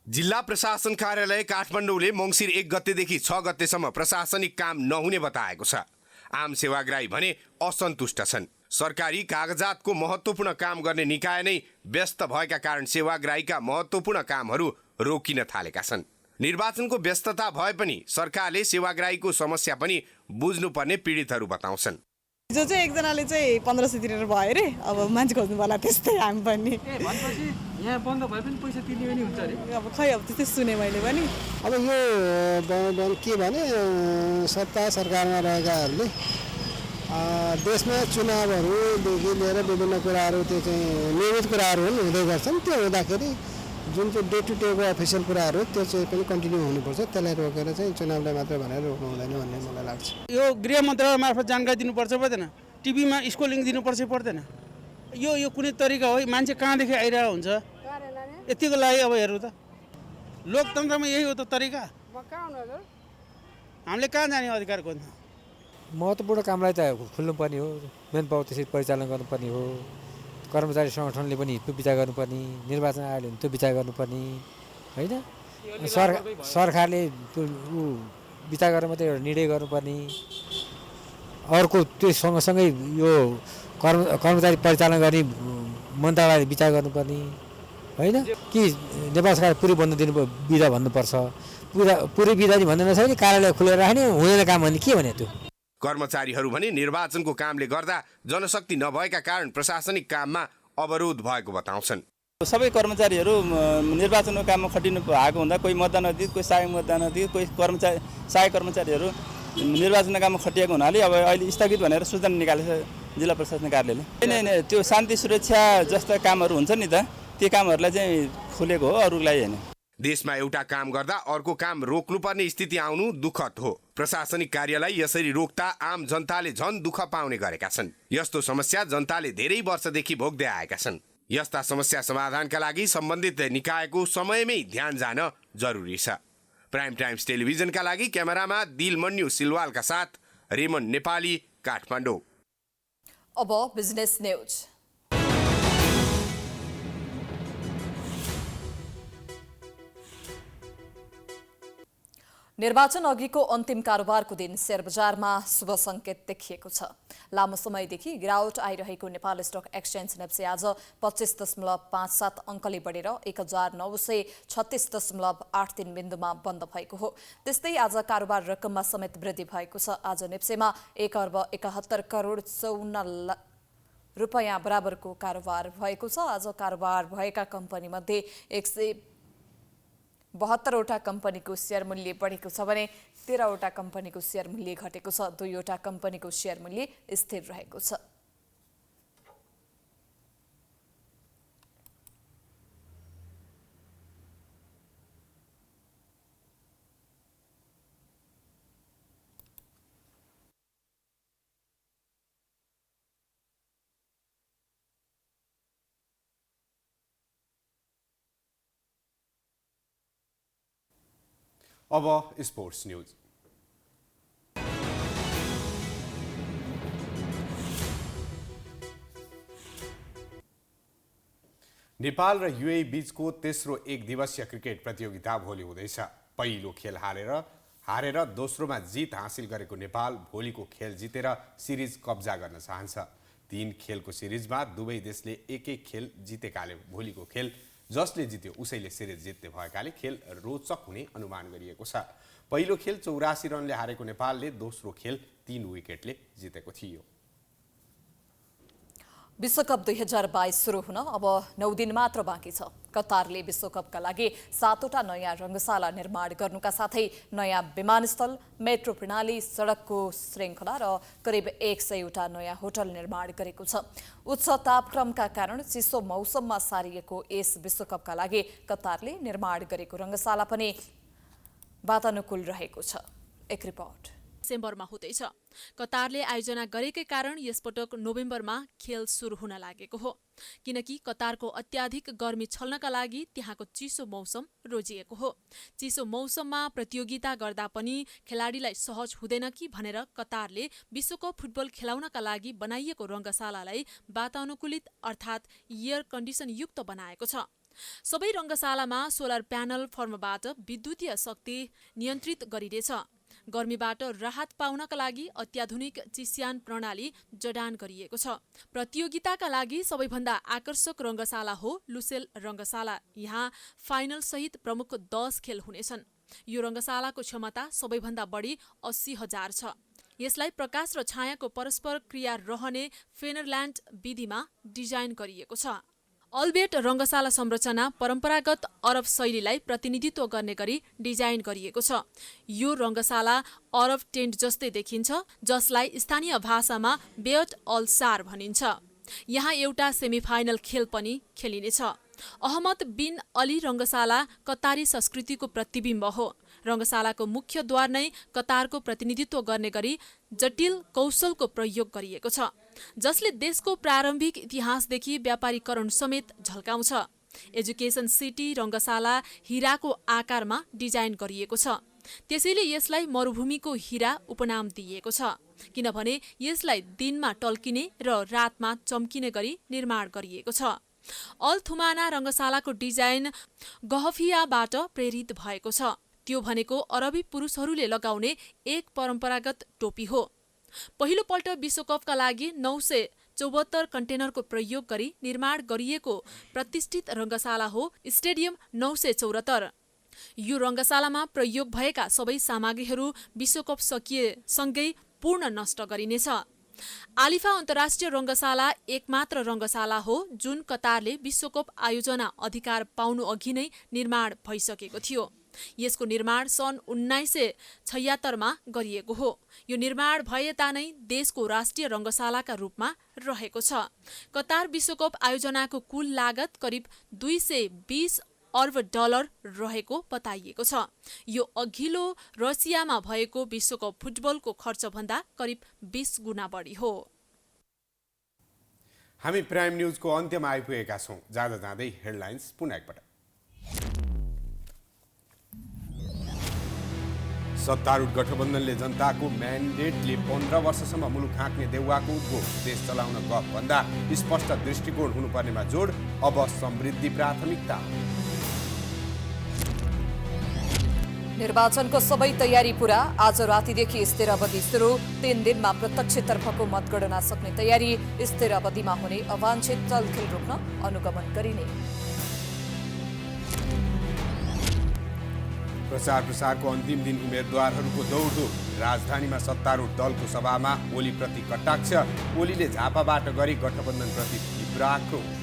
जिल्ला प्रशासन कार्यालय काठमाडौँले मङ्सिर 1 गतेदेखि 6 गतेसम्म प्रशासनिक काम नहुने बताएको छ। आम सेवाग्राही भने असन्तुष्ट छन्। सरकारी कागजातको महत्त्वपूर्ण काम गर्ने निकाय नै व्यस्त भएका कारण सेवाग्राहीका महत्त्वपूर्ण कामहरू रोकिन थालेका छन्। निर्वाचनको व्यस्तता भए पनि सरकारले सेवाग्राहीको समस्या पनि बुझ्नुपर्ने पीडितहरू बताउँछन्। जो चाहिँ एकजनाले चाहिँ 1500 तिरेर भयो अरे, अब मान्छे खोज्नु पर्ला त्यस्तै हामी पनि। भनेपछि यहाँ बन्द भए पनि पैसा तिर्ने पनि हुन्छ अरे। अब खै अब त्यस्तै सुने मैले पनि। अब यो के भने सत्ता सरकारमा रहेकाहरूले देशमा चुनावहरूदेखि लिएर विभिन्न कुराहरू त्यो चाहिँ नियमित कुराहरू हुँदै गर्छन्। त्यो हुँदाखेरि जुन चाहिँ डे टु डेको अफिसियल कुराहरू त्यो चाहिँ पनि कन्टिन्यू हुनुपर्छ। त्यसलाई रोकेर चाहिँ चुनावलाई मात्र भनेर रोक्नु हुँदैन भन्ने मलाई लाग्छ। यो गृह मन्त्रालय मार्फत जानकारी दिनुपर्छ पर्दैन, टिभीमा स्कोलिङ दिनुपर्छ पर्दैन। यो कुनै तरिका हो? मान्छे कहाँदेखि आइरहेको हुन्छ यतिको लागि। अब हेर्नु त लोकतन्त्रमा यही हो त तरिका। हामीले कहाँ जाने अधिकार खोज्नु? महत्त्वपूर्ण कामलाई त खुल्नुपर्ने हो, मेन पावर त्यसरी परिचालन गर्नुपर्ने हो। कर्मचारी सङ्गठनले पनि त्यो विचार गर्नुपर्ने, निर्वाचन आयोगले पनि त्यो विचार गर्नुपर्ने होइन। सरकारले त्यो विचार गरेर मात्रै एउटा निर्णय गर्नुपर्ने। अर्को त्यो सँगसँगै यो कर्मचारी परिचालन गर्ने मन्त्रालयले विचार गर्नुपर्ने होइन कि नेपाल सरकार पुरै बन्द दिनु बिदा भन्नुपर्छ पुरै बिदानी भन्दा नसक्ने कार्यालय खुलेर राख्ने हुँदैन काम भने के भने त्यो कर्मचारीहरू भने निर्वाचनको कामले गर्दा जनशक्ति नभएका कारण प्रशासनिक काममा अवरोध भएको बताउँछन्। सबै कर्मचारीहरू निर्वाचनको काममा खटिनु भएको हुँदा कोही मतदान अधिक, कोही सहायक मतदान अधिक, कोही सहायक कर्मचारीहरू निर्वाचनको काममा खटिएको हुनाले अब अहिले स्थगित भनेर सूचना निकालेछ जिल्ला प्रशासन कार्यालयले। होइन त्यो शान्ति सुरक्षा जस्ता कामहरू हुन्छ नि त, त्यो कामहरूलाई चाहिँ खुलेको हो, अरूलाई होइन। देशमा एउटा काम गर्दा अर्को काम रोक्नुपर्ने स्थिति आउनु दुःखद हो। प्रशासनिक कार्यलाई यसरी रोक्दा आम जनताले झन दुःख पाउने गरेका छन्। यस्तो समस्या जनताले धेरै वर्षदेखि भोग्दै आएका छन्। यस्ता समस्या समाधानका लागि सम्बन्धित निकायको समयमै ध्यान जान जरुरी छ। प्राइम टाइम्स टेलिभिजनका लागि क्यामेरामा दिलमन्यु सिलवालका साथ रेमन नेपाली, काठमाडौँ। अब बिजनेस न्यूज। निर्वाचन अघिको अन्तिम कारोबारको दिन शेयर बजारमा शुभ संकेत देखिएको छ। लामो समयदेखि गिरावट आइरहेको नेपाल स्टक एक्सचेन्ज नेप्से आज 25.57 अङ्कले बढेर 1936.83 बिन्दुमा बन्द भएको हो। त्यस्तै आज कारोबार रकममा समेत वृद्धि भएको छ। आज नेप्सेमा 1,71,54,54 रुपैयाँ बराबरको कारोबार भएको छ। आज कारोबार भएका कम्पनीमध्ये 172वटा कम्पनीको शेयर मूल्य बढेको छ भने 13वटा कम्पनीको शेयर मूल्य घटेको छ। 2वटा कम्पनीको शेयर मूल्य स्थिर रहेको छ। अब स्पोर्ट्स न्यूज। नेपाल र युएई बीचको तेस्रो एक दिवसीय क्रिकेट प्रतियोगिता भोलि हुँदैछ। पहिलो खेल हारेर दोस्रोमा जित हासिल गरेको नेपाल भोलिको खेल जितेर सिरिज कब्जा गर्न चाहन्छ। 3 खेलको सिरिजमा दुवै देशले एक खेल जितेकाले भोलिको खेल जसले जित्यो उसैले सिरिज जित्ने भएकाले खेल रोचक हुने अनुमान गरिएको छ। पहिलो खेल 84 रनले हारेको नेपालले दोस्रो खेल 3 विकेटले जितेको थियो। विश्वकप 2022 सुरु हुन अब 9 दिन मात्र बाँकी छ। कतारले विश्वकपका लागि 7वटा नयाँ रङ्गशाला निर्माण गर्नुका साथै नयाँ विमानस्थल, मेट्रो प्रणाली, सडकको श्रृङ्खला र करिब 100वटा नयाँ होटल निर्माण गरेको छ। उच्च तापक्रमका कारण चिसो मौसममा सारिएको यस विश्वकपका लागि कतारले निर्माण गरेको रङ्गशाला पनि वातानुकूल रहेको छ। एक रिपोर्ट। डिसेम्बरमा हुँदैछ। कतारले आयोजना गरेकै कारण यसपटक नोभेम्बरमा खेल सुरु हुन लागेको हो, किनकि कतारको अत्याधिक गर्मी छल्नका लागि त्यहाँको चिसो मौसम रोजिएको हो। चिसो मौसममा प्रतियोगिता गर्दा पनि खेलाडीलाई सहज हुँदैन कि भनेर कतारले विश्वकप फुटबल खेलाउनका लागि बनाइएको रङ्गशालालाई वातानुकूलित अर्थात् एयर कन्डिसन युक्त बनाएको छ। सबै रङ्गशालामा सोलर प्यानल फर्मबाट विद्युतीय शक्ति नियन्त्रित गरिनेछ। गर्मीबाट राहत पाउनका लागि अत्याधुनिक चिस्यान प्रणाली जडान गरिएको छ। प्रतियोगिताका लागि सबैभन्दा आकर्षक रङ्गशाला हो लुसेल रङ्गशाला। यहाँ फाइनल सहित प्रमुख 10 खेल हुनेछन्। यो रङ्गशालाको क्षमता सबैभन्दा बढी 80,000 छ। यसलाई प्रकाश र छायाको परस्पर क्रिया रहने फेनरल्यान्ड विधिमा डिजाइन गरिएको छ। अल्बेट रङ्गशाला संरचना परम्परागत अरब शैलीलाई प्रतिनिधित्व गर्ने गरी डिजाइन गरिएको छ। यो रङ्गशाला अरब टेन्ट जस्तै देखिन्छ, जसलाई स्थानीय भाषामा बेयट अल सार भनिन्छ। यहाँ एउटा सेमिफाइनल खेल पनि खेलिनेछ। अहमद बिन अली रङ्गशाला कतारी संस्कृतिको प्रतिबिम्ब हो। रङ्गशालाको मुख्य द्वार नै कतारको प्रतिनिधित्व गर्ने गरी जटिल कौशलको प्रयोग गरिएको छ, जसले देशको प्रारम्भिक इतिहासदेखि व्यापारीकरण समेत झल्काउँछ। एजुकेसन सिटी रङ्गशाला हिराको आकारमा डिजाइन गरिएको छ, त्यसैले यसलाई मरुभूमिको हिरा उपनाम दिइएको छ, किनभने यसलाई दिनमा टल्किने र रातमा चम्किने गरी निर्माण गरिएको छ। अल थुमाना रङ्गशालाको डिजाइन गहफियाबाट प्रेरित भएको छ। त्यो भनेको अरबी पुरुषहरूले लगाउने एक परम्परागत टोपी हो। पहिलोपल्ट विश्वकपका लागि 974 कन्टेनरको प्रयोग गरी निर्माण गरिएको प्रतिष्ठित रङ्गशाला हो स्टेडियम 974। यो रङ्गशालामा प्रयोग भएका सबै सामग्रीहरू विश्वकप सकिएसँगै पूर्ण नष्ट गरिनेछ। आलिफा अन्तर्राष्ट्रिय रङ्गशाला एकमात्र रङ्गशाला हो जुन कतारले विश्वकप आयोजना अधिकार पाउनु अघि नै निर्माण भइसकेको थियो। यसको निर्माण सन् 1976मा गरिएको हो। यो निर्माण भए तानै देशको राष्ट्रिय रङ्गशालाका रूपमा रहेको छ। कतार विश्वकप आयोजनाको कुल लागत करिब 220 अर्ब डलर रहेको बताइएको छ। यो अघिल्लो रसियामा भएको विश्वकप फुटबलको खर्चभन्दा करिब 20 गुणा बढी हो। हामी प्राइम न्युजको अन्त्यमा आइपुगेका छौँ। जाँदा जाँदै हेडलाइन्स पुनः एकपटक। सत्तारूढ गठबन्धनले जनताको म्यान्डेटले 15 वर्षसम्म मुलुक हाँक्ने देउवाको उद्घोष। देश चलाउन गफ भन्दा स्पष्ट दृष्टिकोण हुनुपर्नेमा जोड। अब समृद्धि प्राथमिकता। निर्वाचनको सबै तयारी पूरा। आज रातिदेखि स्थिर अवधि सुरु। 3 दिनमा प्रत्यक्षतर्फको मतगणना सक्ने तयारी। स्थिर अवधिमा हुने अवांछित चलखेल रोक्न अनुगमन गरिने। प्रचार प्रसारको अन्तिम दिन उम्मेद्वारहरूको दौडधुप। राजधानीमा सत्तारूढ दलको सभामा ओलीप्रति कटाक्ष। ओलीले झापाबाट गरी गठबन्धनप्रति तीव्र आक्रोश।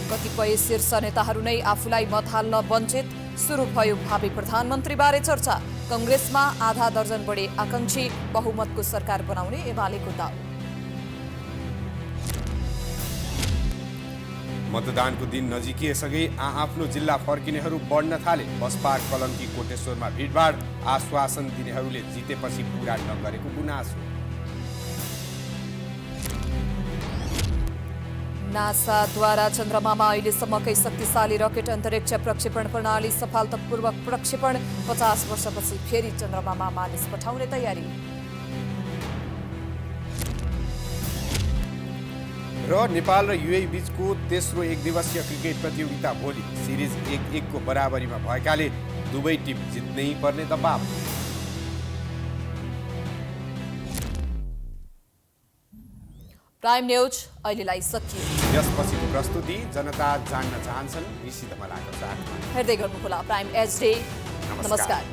कतिपय शीर्ष नेताहरू नै आफूलाई मत हाल्न वञ्चित। सुरु भयो भावी प्रधानमन्त्रीबारे चर्चा। कंग्रेसमा आधा दर्जन बढी आकांक्षी। बहुमतको सरकार बनाउने एमालेको दाउ। मतदानको दिन नजिकिएसँगै आफ्नो जिल्ला फर्किनेहरू बढ्न थाले। बसपा कलङ्की कोटेश्वरमा भिडभाड। आश्वासन दिनेहरूले जितेपछि पूरा नगरेको गुनासो। नासाद्वारा चन्द्रमामा अहिलेसम्मकै शक्तिशाली रकेट अन्तरिक्ष प्रक्षेपण प्रणाली सफलतापूर्वक प्रक्षेपण। 50 वर्षपछि फेरि चन्द्रमामा मानिस पठाउने तयारी। र नेपाल र युएई बीचको तेस्रो एकदिवसीय क्रिकेट प्रतियोगिता भोलि। सिरिज 1-1 को बराबरीमा भएकाले दुवै टिम जित्नै पर्ने दबाव। प्राइम न्युज अहिलेलाई सकियो। यसपछिको प्रस्तुति जनता जान्न चाहन्छन् ऋषि धमलाको साथमा। हेर्दै गर्नुहोला प्राइम एचडी। नमस्कार।